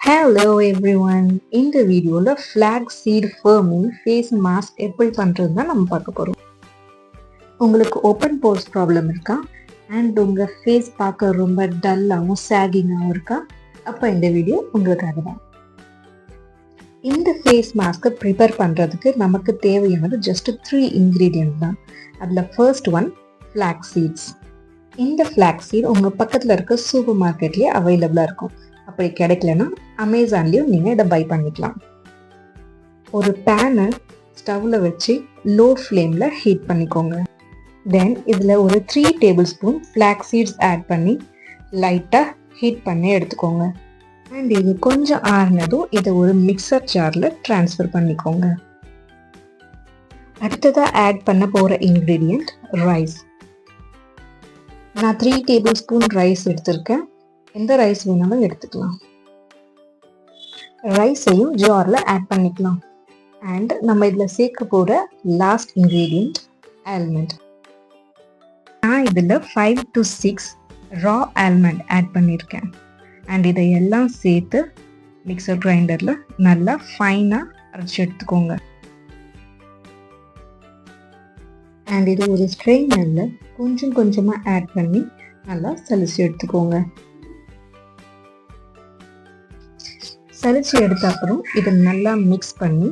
Hello everyone. இந்த வீடியோல flax seed firming face mask எப்படி பண்றதுன்னு நம்ம பார்க்க போறோம். உங்களுக்கு ஓப்பன் போர்ஸ் ப்ராப்ளம் இருக்கா அண்ட் உங்க ஃபேஸ் பார்க்க ரொம்ப டல்லாகவும் சாகிங்காகவும் இருக்கா? அப்போ இந்த வீடியோ உங்களுக்காக தான். இந்த ஃபேஸ் மாஸ்க்கை ப்ரிப்பேர் பண்ணுறதுக்கு நமக்கு தேவையானது ஜஸ்ட் 3 இன்க்ரீடியன்ட் தான். அதில் ஃபர்ஸ்ட் ஒன் ஃப்ளாக்ஸ் சீட்ஸ். இந்த ஃப்ளாக்ஸ் சீட் உங்கள் பக்கத்தில் இருக்க சூப்பர் மார்க்கெட்லேயே அவைலபிளாக இருக்கும். அப்படி கிடைக்கலன்னா அமேசான்லேயும் நீங்கள் இதை பை பண்ணிக்கலாம். ஒரு பேனை ஸ்டவ்வில் வச்சு லோ ஃப்ளேமில் ஹீட் பண்ணிக்கோங்க. தென் இதில் ஒரு 3 tablespoon flax seeds add பண்ணி லைட்டாக ஹீட் பண்ணி எடுத்துக்கோங்க. அண்ட் இது கொஞ்சம் ஆறுனதும் இதை ஒரு மிக்சர் ஜாரில் ட்ரான்ஸ்ஃபர் பண்ணிக்கோங்க. அடுத்ததாக ஆட் பண்ண போகிற இன்க்ரீடியண்ட் ரைஸ். நான் 3 டேபிள் ஸ்பூன் ரைஸ் எடுத்திருக்கேன். எந்த ரைஸ் வேணாலும் எடுத்துக்கலாம். ரைஸையும் ஜாரில் ஆட் பண்ணிக்கலாம். அண்ட் நம்ம இதில் சேர்க்க போகிற லாஸ்ட் இன்க்ரீடியண்ட் ஆல்மண்ட். நான் இதில் 5 to 6 ரா ஆல்மண்ட் ஆட் பண்ணியிருக்கேன். அண்ட் இதை எல்லாம் சேர்த்து மிக்சர் கிரைண்டரில் நல்லா ஃபைனாக அரைச்சி எடுத்துக்கோங்க. அண்ட் இது ஒரு ஸ்ட்ரெயினரில் கொஞ்சம் கொஞ்சமாக ஆட் பண்ணி நல்லா சலிச்சு எடுத்துக்கோங்க. சலிச்சு எடுத்த அப்புறம் இதை நல்லா மிக்ஸ் பண்ணி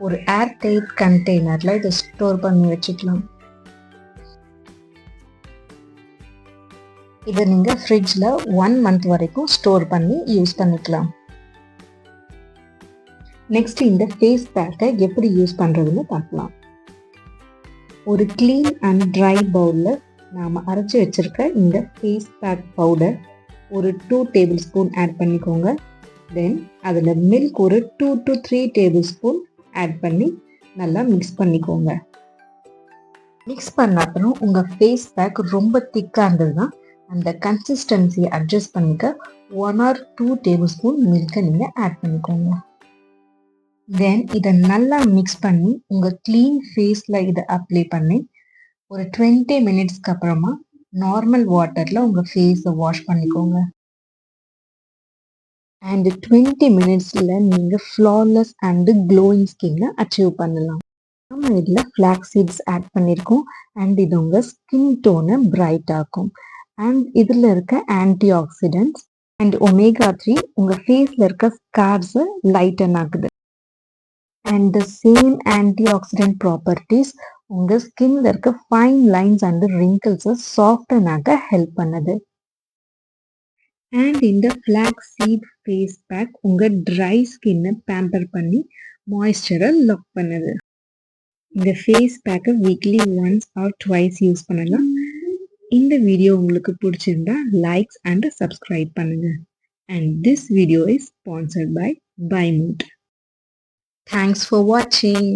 ஒரு ஏர் டைட் கண்டெய்னரில் இதை ஸ்டோர் பண்ணி வச்சுக்கலாம். இதை நீங்கள் ஃப்ரிட்ஜில் 1 month வரைக்கும் ஸ்டோர் பண்ணி யூஸ் பண்ணிக்கலாம். நெக்ஸ்ட் இந்த ஃபேஸ் பேக்கை எப்படி யூஸ் பண்ணுறதுன்னு பார்க்கலாம். ஒரு க்ளீன் அண்ட் ட்ரை பவுலில் நாம் அரைச்சி வச்சுருக்க இந்த ஃபேஸ் பேக் பவுடர் ஒரு 2 டேபிள் ஸ்பூன் ஆட் பண்ணிக்கோங்க. தென் அதில் மில்க் ஒரு 2 to 3 டேபிள் ஸ்பூன் ஆட் பண்ணி நல்லா மிக்ஸ் பண்ணிக்கோங்க. மிக்ஸ் பண்ண அப்புறம் உங்கள் ஃபேஸ் பேக் ரொம்ப திக்காக இருந்ததுன்னா அந்த கன்சிஸ்டன்சியை அட்ஜஸ்ட் பண்ணிக்க 1 or 2 டேபிள் ஸ்பூன் மில்கை நீங்கள் ஆட் பண்ணிக்கோங்க. தென் இதை நல்லா மிக்ஸ் பண்ணி உங்கள் க்ளீன் ஃபேஸில் இதை அப்ளை பண்ணி ஒரு 20 மினிட்ஸ்க்கு அப்புறமா நார்மல் வாட்டரில் உங்கள் ஃபேஸை வாஷ் பண்ணிக்கோங்க. அண்ட் 20 மினிட்ஸில் நீங்கள் ஃப்ளாலெஸ் அண்டு க்ளோயிங் ஸ்கின்னை அச்சீவ் பண்ணலாம். நம்ம இதில் ஃப்ளாக்ஸ் சீட்ஸ் ஆட் பண்ணியிருக்கோம். அண்ட் இது உங்கள் ஸ்கின் டோனை பிரைட் ஆக்கும். அண்ட் இதில் இருக்க ஆன்டி ஆக்சிடென்ட்ஸ் அண்ட் ஒமேகா 3 உங்கள் ஃபேஸில் இருக்க ஸ்கார்ஸை லைட்டன் ஆகுது. And the same anti accident properties உங்கள் ஸ்கின்ல இருக்க ஃபைன் லைன்ஸ் அண்ட் ரிங்கிள்ஸை சாஃப்டன் ஆக ஹெல்ப் பண்ணுது. அண்ட் இந்த ஃப்ளாக்ஸ் சீட் ஃபேஸ் பேக் உங்கள் ட்ரை ஸ்கின்னை பேம்பர் பண்ணி மாய்ஸ்சரை லாக் பண்ணுது. இந்த ஃபேஸ் பேக்கை வீக்லி 1 or 2 யூஸ் பண்ணலாம். இந்த வீடியோ உங்களுக்கு பிடிச்சிருந்தா லைக்ஸ் அண்ட் சப்ஸ்கிரைப் பண்ணுங்க. And this video is sponsored by பைமூட். தேங்க்ஸ் ஃபார் வாட்சிங்.